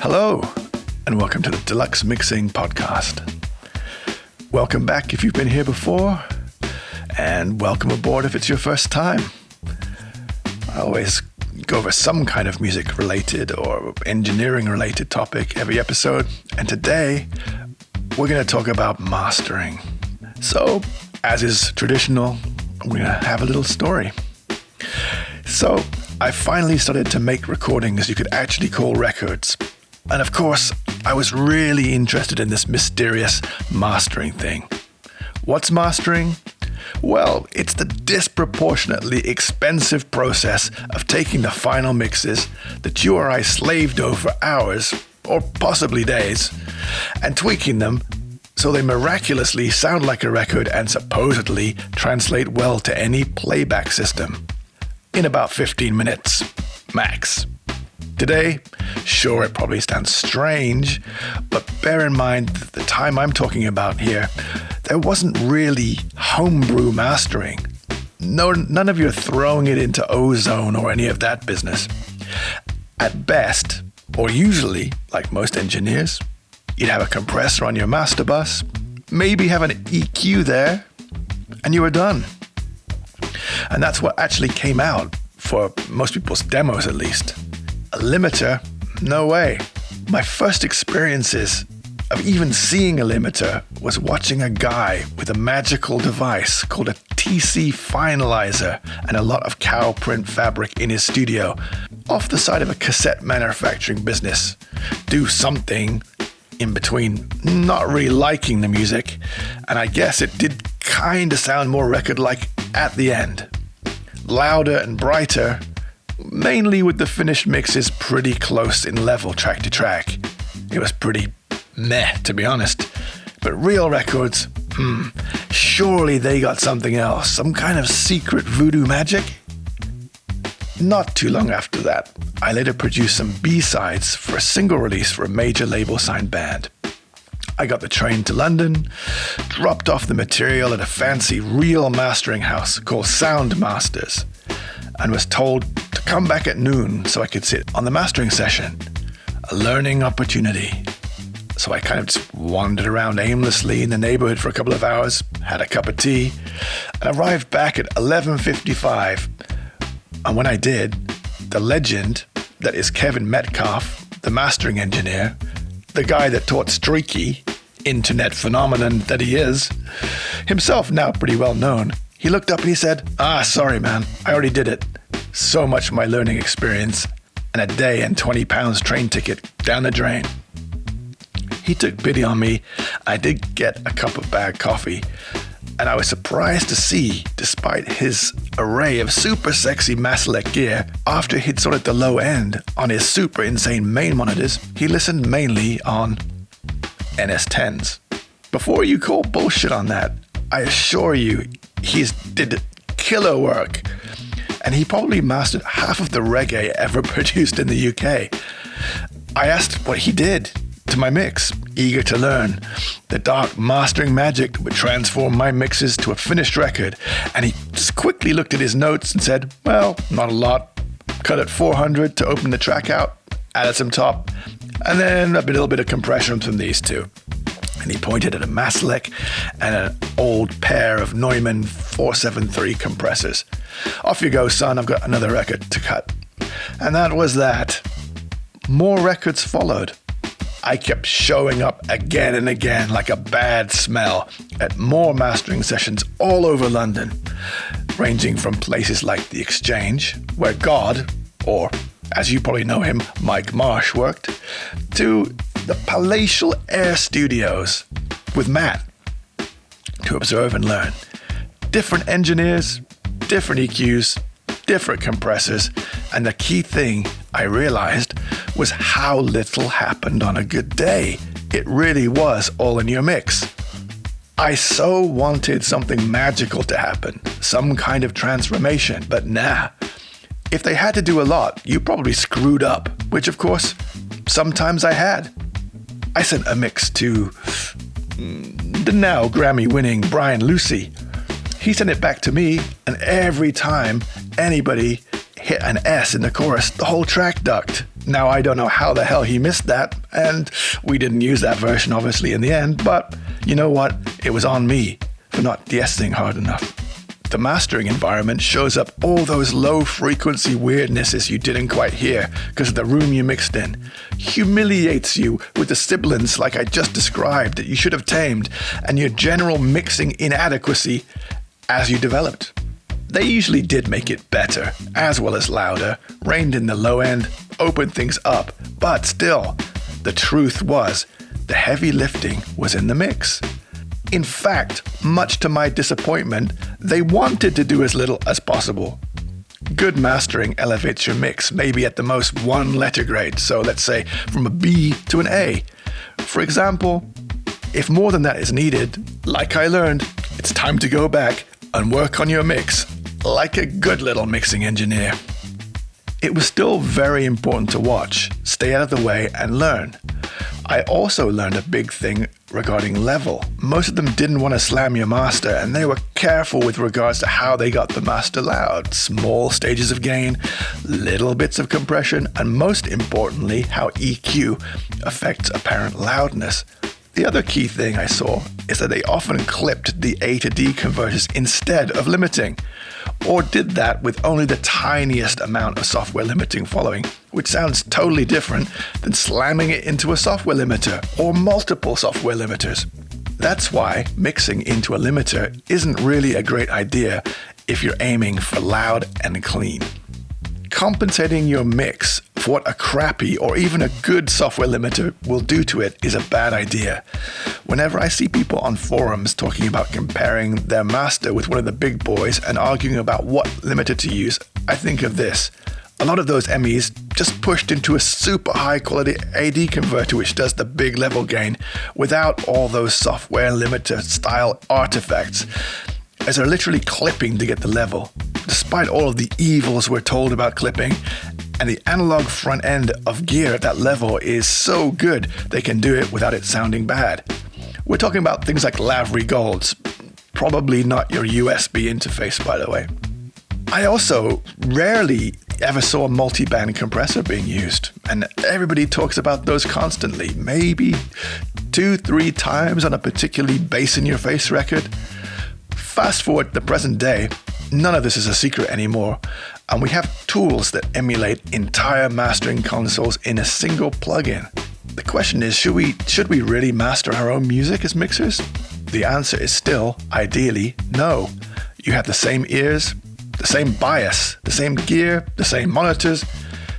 Hello, and welcome to the Deluxe Mixing Podcast. Welcome back if you've been here before, and welcome aboard if it's your first time. I always go over some kind of music-related or engineering-related topic every episode, and today we're going to talk about mastering. So, as is traditional, we're going to have a little story. So, I finally started to make recordings you could actually call records. And of course, I was really interested in this mysterious mastering thing. What's mastering? Well, it's the disproportionately expensive process of taking the final mixes that you or I slaved over hours, or possibly days, and tweaking them so they miraculously sound like a record and supposedly translate well to any playback system in about 15 minutes, max. Today, sure, it probably sounds strange, but bear in mind that the time I'm talking about here, there wasn't really homebrew mastering. No, none of you are throwing it into ozone or any of that business. At best, or usually, like most engineers, you'd have a compressor on your master bus, maybe have an EQ there, and you were done. And that's what actually came out, for most people's demos at least. A limiter? No way. My first experiences of even seeing a limiter was watching a guy with a magical device called a TC finalizer and a lot of cow print fabric in his studio, off the side of a cassette manufacturing business, do something in between not really liking the music, and I guess it did kind of sound more record-like at the end. Louder and brighter, mainly with the finished mixes pretty close in level track to track. It was pretty meh, to be honest. But real records, surely they got something else, some kind of secret voodoo magic? Not too long after that, I later produced some B-sides for a single release for a major label-signed band. I got the train to London, dropped off the material at a fancy real mastering house called Sound Masters, and was told to come back at noon so I could sit on the mastering session. A learning opportunity. So I kind of just wandered around aimlessly in the neighborhood for a couple of hours, had a cup of tea, and arrived back at 11:55. And when I did, the legend that is Kevin Metcalf, the mastering engineer, the guy that taught Streaky, internet phenomenon that he is, himself now pretty well known, he looked up and he said, sorry man, I already did it. So much for my learning experience, and a day and £20 train ticket down the drain. He took pity on me. I did get a cup of bad coffee, and I was surprised to see, despite his array of super sexy Maslek gear, after he'd sorted the low end on his super insane main monitors, he listened mainly on NS10s. Before you call bullshit on that, I assure you, he's did killer work, and he probably mastered half of the reggae ever produced in the UK. I asked what he did to my mix, eager to learn the dark mastering magic that would transform my mixes to a finished record, and he just quickly looked at his notes and said, well, not a lot. Cut at 400 to open the track out, added some top, and then a little bit of compression from these two. And he pointed at a Maslek and an old pair of Neumann 473 compressors. Off you go, son, I've got another record to cut. And that was that. More records followed. I kept showing up again and again like a bad smell at more mastering sessions all over London, ranging from places like The Exchange, where God, or as you probably know him, Mike Marsh worked, to the palatial Air Studios with Matt, to observe and learn. Different engineers, different EQs, different compressors, and the key thing I realized was how little happened on a good day. It really was all in your mix. I so wanted something magical to happen, some kind of transformation, but nah. If they had to do a lot, you probably screwed up, which of course, sometimes I had. I sent a mix to the now Grammy-winning Brian Lucy. He sent it back to me, and every time anybody hit an S in the chorus, the whole track ducked. Now, I don't know how the hell he missed that, and we didn't use that version obviously in the end, but you know what? It was on me for not de-essing hard enough. The mastering environment shows up all those low-frequency weirdnesses you didn't quite hear because of the room you mixed in, humiliates you with the sibilance like I just described that you should have tamed, and your general mixing inadequacy as you developed. They usually did make it better, as well as louder, reined in the low end, opened things up, but still, the truth was, the heavy lifting was in the mix. In fact, much to my disappointment, they wanted to do as little as possible. Good mastering elevates your mix, maybe at the most one letter grade, so let's say from a B to an A. For example, if more than that is needed, like I learned, it's time to go back and work on your mix, like a good little mixing engineer. It was still very important to watch, stay out of the way, and learn. I also learned a big thing regarding level. Most of them didn't want to slam your master, and they were careful with regards to how they got the master loud. Small stages of gain, little bits of compression, and most importantly, how EQ affects apparent loudness. The other key thing I saw is that they often clipped the A to D converters instead of limiting, or did that with only the tiniest amount of software limiting following, which sounds totally different than slamming it into a software limiter or multiple software limiters. That's why mixing into a limiter isn't really a great idea if you're aiming for loud and clean. Compensating your mix for what a crappy or even a good software limiter will do to it is a bad idea. Whenever I see people on forums talking about comparing their master with one of the big boys and arguing about what limiter to use, I think of this. A lot of those MEs just pushed into a super high quality AD converter which does the big level gain without all those software limiter style artifacts, as they're literally clipping to get the level. Despite all of the evils we're told about clipping, and the analog front end of gear at that level is so good they can do it without it sounding bad. We're talking about things like Lavery Golds, probably not your USB interface, by the way. I also rarely ever saw a multi-band compressor being used, and everybody talks about those constantly, maybe 2-3 times on a particularly bass-in-your-face record. Fast forward to the present day, none of this is a secret anymore, and we have tools that emulate entire mastering consoles in a single plugin. The question is, should we really master our own music as mixers? The answer is still, ideally, no. You have the same ears, the same bias, the same gear, the same monitors,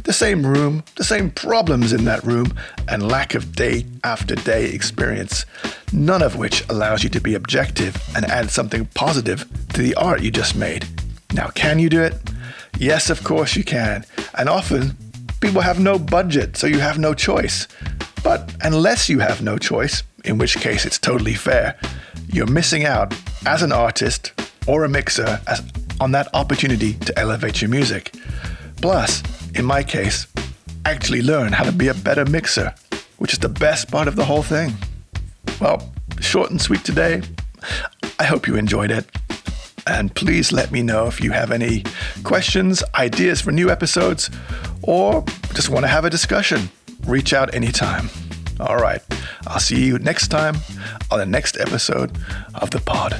the same room, the same problems in that room, and lack of day after day experience, none of which allows you to be objective and add something positive to the art you just made. Now, can you do it? Yes, of course you can. And often, people have no budget, so you have no choice. But unless you have no choice, in which case it's totally fair, you're missing out as an artist or a mixer on that opportunity to elevate your music. Plus, in my case, actually learn how to be a better mixer, which is the best part of the whole thing. Well, short and sweet today. I hope you enjoyed it. And please let me know if you have any questions, ideas for new episodes, or just want to have a discussion. Reach out anytime. All right. I'll see you next time on the next episode of The Pod.